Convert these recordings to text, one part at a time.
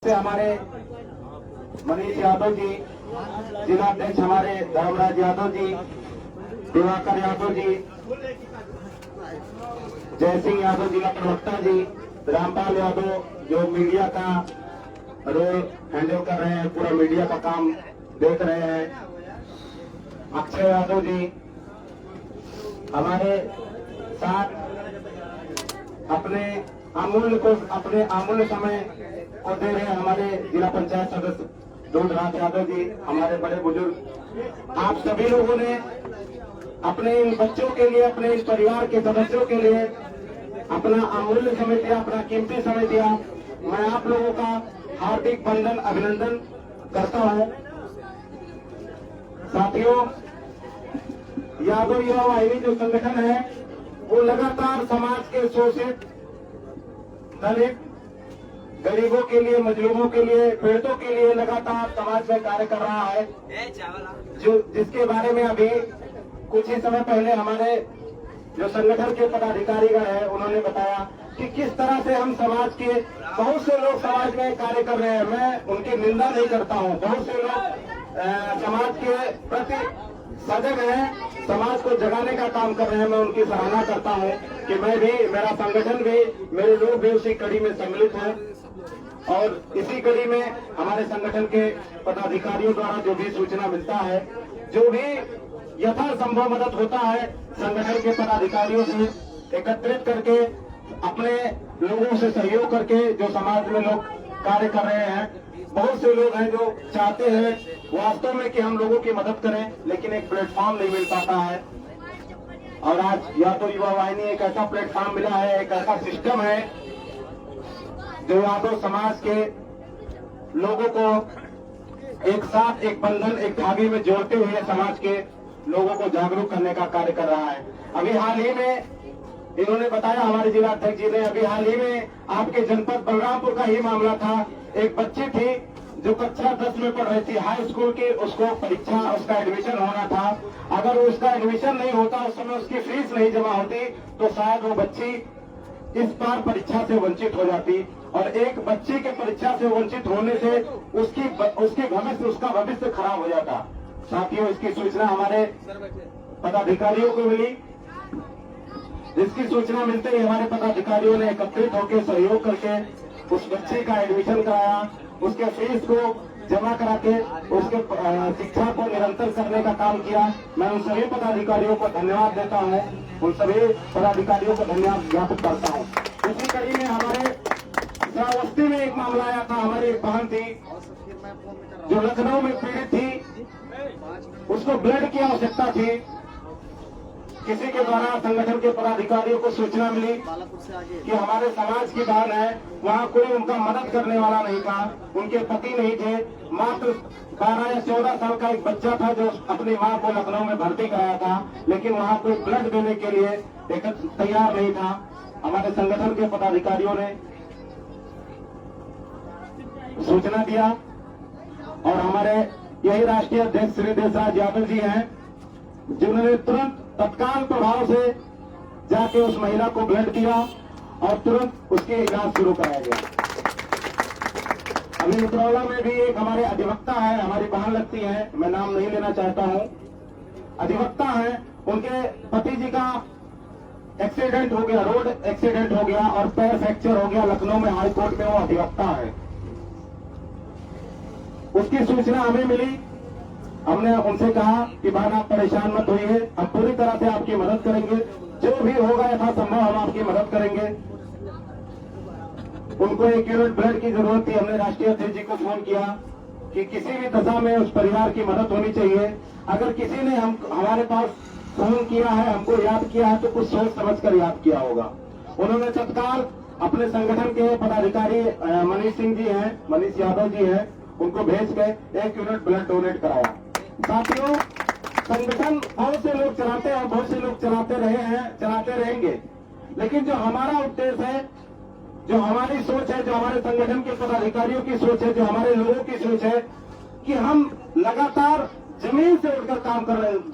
से हमारे मनीष यादव जी, जिलाध्यक्ष हमारे धर्मराज यादव जी, दिवाकर यादव जी, जय सिंह यादव जिला प्रवक्ता जी, रामपाल यादव जो मीडिया का रोल हैंडल कर रहे हैं, पूरा मीडिया का काम देख रहे हैं, अक्षय यादव जी हमारे साथ अपने अमूल्य समय को दे रहे हैं, हमारे जिला पंचायत सदस्य ढूंढराज यादव जी, हमारे बड़े बुजुर्ग। आप सभी लोगों ने अपने इन बच्चों के लिए, अपने इस परिवार के सदस्यों के लिए अपना अमूल्य समय दिया, अपना कीमती समय दिया। मैं आप लोगों का हार्दिक वंदन अभिनंदन करता हूं। साथियों, यादव युवा वाहिनी जो संगठन है वो लगातार समाज के शोषित, दलित, गरीबों के लिए, मजलूमों के लिए, पीड़ितों के लिए लगातार समाज में कार्य कर रहा है, जो जिसके बारे में अभी कुछ ही समय पहले हमारे जो संगठन के पदाधिकारीगण है उन्होंने बताया कि किस तरह से हम समाज के बहुत से लोग समाज में कार्य कर रहे हैं। मैं उनकी निंदा नहीं करता हूं, बहुत से लोग समाज के प्रति सजग हैं, समाज को जगाने का काम कर रहे हैं। मैं उनकी सराहना करता हूं कि मैं भी, मेरा संगठन भी, मेरे लोग भी उसी कड़ी में सम्मिलित हैं और इसी कड़ी में हमारे संगठन के पदाधिकारियों द्वारा जो भी सूचना मिलता है, जो भी यथासंभव मदद होता है, संगठन के पदाधिकारियों से एकत्रित करके, अपने लोगों से सहयोग करके जो समाज में लोग कार्य कर रहे हैं। बहुत से लोग हैं जो चाहते हैं वास्तव में कि हम लोगों की मदद करें, लेकिन एक प्लेटफॉर्म नहीं मिल पाता है। और आज यादव युवा वाहिनी एक ऐसा प्लेटफॉर्म मिला है, एक ऐसा सिस्टम है जो यादव समाज के लोगों को एक साथ, एक बंधन, एक धागे में जोड़ते हुए समाज के लोगों को जागरूक करने का कार्य कर रहा है। अभी हाल ही में इन्होंने बताया, हमारे जिला अध्यक्ष जी ने, अभी हाल ही में आपके जनपद बलरामपुर का ही मामला था। एक बच्ची थी जो कक्षा 10 में पढ़ रही थी, हाई स्कूल की, उसको परीक्षा, उसका एडमिशन होना था। अगर उसका एडमिशन नहीं होता, उस समय उसकी फीस नहीं जमा होती, तो शायद वो बच्ची इस बार परीक्षा से वंचित हो जाती। और एक बच्चे के परीक्षा से वंचित होने से उसका भविष्य खराब हो जाता। साथियों, इसकी सूचना हमारे पदाधिकारियों को मिली। जिसकी सूचना मिलते ही हमारे पदाधिकारियों ने एकत्रित होकर सहयोग करके उस बच्चे का एडमिशन कराया, उसके फीस को जमा करा के उसके शिक्षा को निरंतर करने का काम किया। मैं उन सभी पदाधिकारियों को धन्यवाद देता हूं, उन सभी पदाधिकारियों को धन्यवाद ज्ञापित करता हूं। इसी कड़ी में हमारे श्रावस्ती में एक मामला आया था। हमारी एक बहन थी जो लखनऊ में पीड़ित थी, उसको ब्लड की आवश्यकता थी। किसी के द्वारा संगठन के पदाधिकारियों को सूचना मिली कि हमारे समाज की बहन है, वहाँ कोई उनका मदद करने वाला नहीं था, उनके पति नहीं थे, मात्र 12 या 14 साल का एक बच्चा था जो अपनी माँ को लखनऊ में भर्ती कराया था, लेकिन वहाँ कोई ब्लड देने के लिए तैयार नहीं था। हमारे संगठन के पदाधिकारियों ने सूचना दिया और हमारे यही राष्ट्रीय अध्यक्ष श्री देशराज यादव जी हैं, जिन्होंने तुरंत तत्काल प्रभाव से जाके उस महिला को ब्लड दिया और तुरंत उसके इलाज शुरू कराया गया। अभी उतरौला में भी एक हमारे अधिवक्ता है, हमारी बहन लगती है, मैं नाम नहीं लेना चाहता हूं, अधिवक्ता है, उनके पति जी का एक्सीडेंट हो गया, रोड एक्सीडेंट हो गया और पैर फ्रैक्चर हो गया। लखनऊ में हाई कोर्ट में वो अधिवक्ता है। उसकी सूचना हमें मिली, हमने उनसे कहा कि बहन आप परेशान मत होइए, हम पूरी तरह से आपकी मदद करेंगे, जो भी होगा यथासंभव हम आपकी मदद करेंगे। उनको 1 यूनिट ब्लड की जरूरत थी। हमने राष्ट्रीय अध्यक्ष जी को फोन किया कि किसी भी दशा में उस परिवार की मदद होनी चाहिए। अगर किसी ने हमारे पास फोन किया है, हमको याद किया है, तो कुछ सोच समझ कर याद किया होगा। उन्होंने तत्काल अपने संगठन के पदाधिकारी मनीष सिंह जी हैं, मनीष यादव जी हैं, उनको भेज के 1 यूनिट ब्लड डोनेट कराया। साथियों, संगठन बहुत से लोग चलाते हैं, बहुत से लोग चलाते रहे हैं, चलाते रहेंगे, लेकिन जो हमारा उद्देश्य है, जो हमारी सोच है, जो हमारे संगठन के पदाधिकारियों की सोच है, जो हमारे लोगों की सोच है कि हम लगातार जमीन से उठकर काम कर रहे हैं,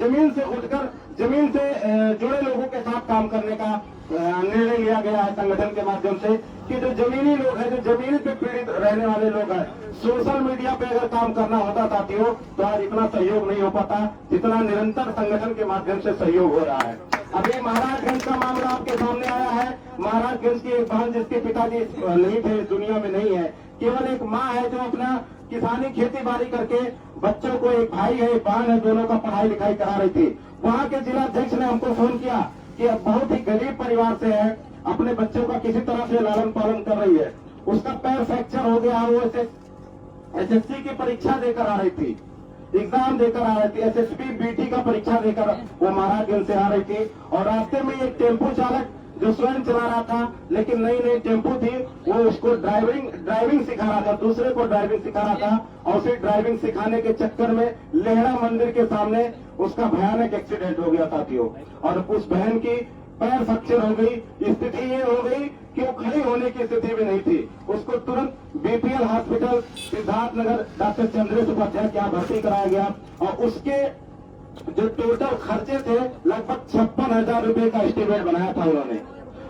जमीन से जुड़े लोगों के साथ काम करने का निर्णय लिया गया है संगठन के माध्यम से कि जो जमीनी लोग हैं, जो जमीन पे पीड़ित रहने वाले लोग हैं, सोशल मीडिया पे अगर काम करना होता साथियों तो आज इतना सहयोग नहीं हो पाता जितना निरंतर संगठन के माध्यम से सहयोग हो रहा है। अभी महाराजगंज का मामला आपके सामने आया है। महाराजगंज की एक बहन जिसके पिताजी नहीं थे, दुनिया में नहीं है, केवल एक माँ है जो अपना किसानी खेती बाड़ी करके बच्चों को, एक भाई है एक बहन है, दोनों का पढ़ाई लिखाई करा रही थी। वहाँ के जिला अध्यक्ष ने हमको फोन किया कि बहुत ही गरीब परिवार से है, अपने बच्चों का किसी तरह से लालन पालन कर रही है, उसका पैर फ्रैक्चर हो गया, वो एसएससी की परीक्षा देकर आ रही थी, एग्जाम देकर आ रही थी, एसएसबी बीटी का परीक्षा देकर वो महाराजगंज से आ रही थी। और रास्ते में एक टेम्पो चालक जो स्वयं चला रहा था, लेकिन नई नई टेम्पो थी, वो उसको ड्राइविंग सिखा रहा था, दूसरे को ड्राइविंग सिखा रहा था, और उसे ड्राइविंग सिखाने के चक्कर में लेहड़ा मंदिर के सामने उसका भयानक एक्सीडेंट हो गया साथियों। और उस बहन की पैर फ्रैक्चर हो गई, स्थिति ये हो गई कि वो खड़ी होने की स्थिति में नहीं थी। उसको तुरंत BPL hospital Siddharthnagar doctor Chandresh Upadhyay के यहाँ भर्ती कराया गया, और उसके जो टोटल खर्चे थे लगभग 56,000 रुपए का एस्टीमेट बनाया था उन्होंने।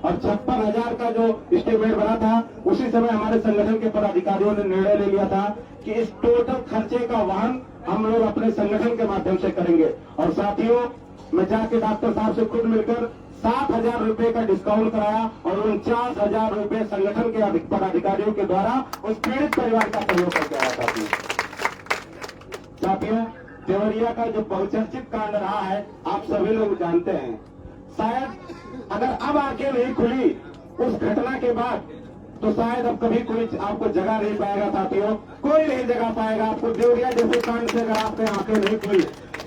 और 56,000 का जो एस्टीमेट बना था, उसी समय हमारे संगठन के पदाधिकारियों ने निर्णय ले लिया था कि इस टोटल खर्चे का वहन हम लोग अपने संगठन के माध्यम से करेंगे। और साथियों, मैं जाके डॉक्टर साहब से खुद मिलकर 7,000 रुपए का डिस्काउंट कराया और 49,000 रुपए संगठन के पदाधिकारियों के द्वारा उस पीड़ित परिवार का सहयोग करके आया था। साथियों, देवरिया का जो बहुचर्चित कांड रहा है आप सभी लोग जानते हैं। शायद अगर अब आंखें नहीं खुली उस घटना के बाद तो शायद अब कभी कोई आपको जगह नहीं पाएगा साथियों, कोई नहीं जगह पाएगा आपको देवरिया जैसे कांड से अगर आपके आंखें नहीं खुली।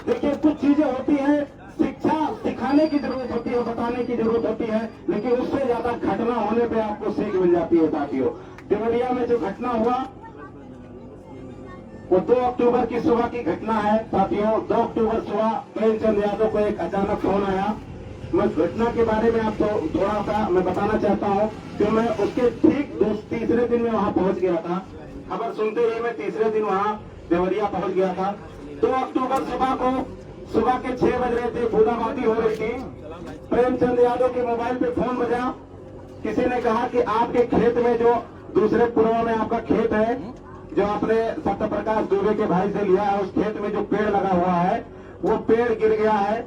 देखिए, कुछ चीजें होती है, शिक्षा सिखाने की जरूरत होती है, बताने की जरूरत होती है, लेकिन उससे ज्यादा घटना होने पे आपको सीख मिल जाती है साथियों। देवरिया में जो घटना हुआ वो 2 अक्टूबर की सुबह की घटना है साथियों। 2 अक्टूबर सुबह प्रेमचंद यादव को एक अचानक फोन आया। मैं उस घटना के बारे में आपको थोड़ा सा मैं बताना चाहता हूँ कि मैं उसके ठीक तीसरे दिन में वहाँ पहुँच गया था। खबर सुनते ही मैं तीसरे दिन वहाँ देवरिया पहुँच गया था। 2 अक्टूबर सुबह के 6 बज रहे थे, बूंदाबांदी हो रही थी। प्रेमचंद यादव के मोबाइल पे फोन बजा। किसी ने कहा कि आपके खेत में जो दूसरे पुरवा में आपका खेत है, जो आपने सत्य प्रकाश दुबे के भाई से लिया है, उस खेत में जो पेड़ लगा हुआ है वो पेड़ गिर गया है,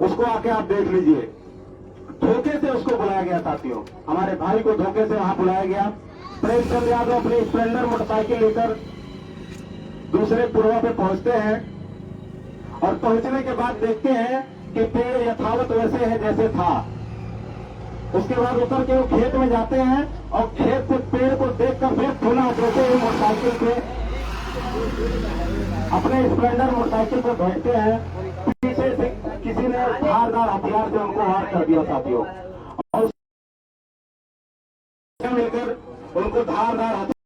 उसको आके आप देख लीजिए। धोखे से उसको बुलाया गया साथियों, हमारे भाई को धोखे से वहां बुलाया गया। प्रेमचंद यादव अपनी स्प्लेंडर मोटरसाइकिल लेकर दूसरे पुरवा पे पहुंचते हैं और पहुंचने के बाद देखते हैं कि पेड़ यथावत वैसे है जैसे था। उसके बाद उतर के वो खेत में जाते हैं और खेत से पेड़ को देखकर फिर पुनः देते हुए मोटरसाइकिल पे अपने स्प्लेंडर मोटरसाइकिल को भेजते हैं। पीछे से किसी ने धारदार हथियार से उनको वार कर दिया साथियों, और मिलकर उनको धारदार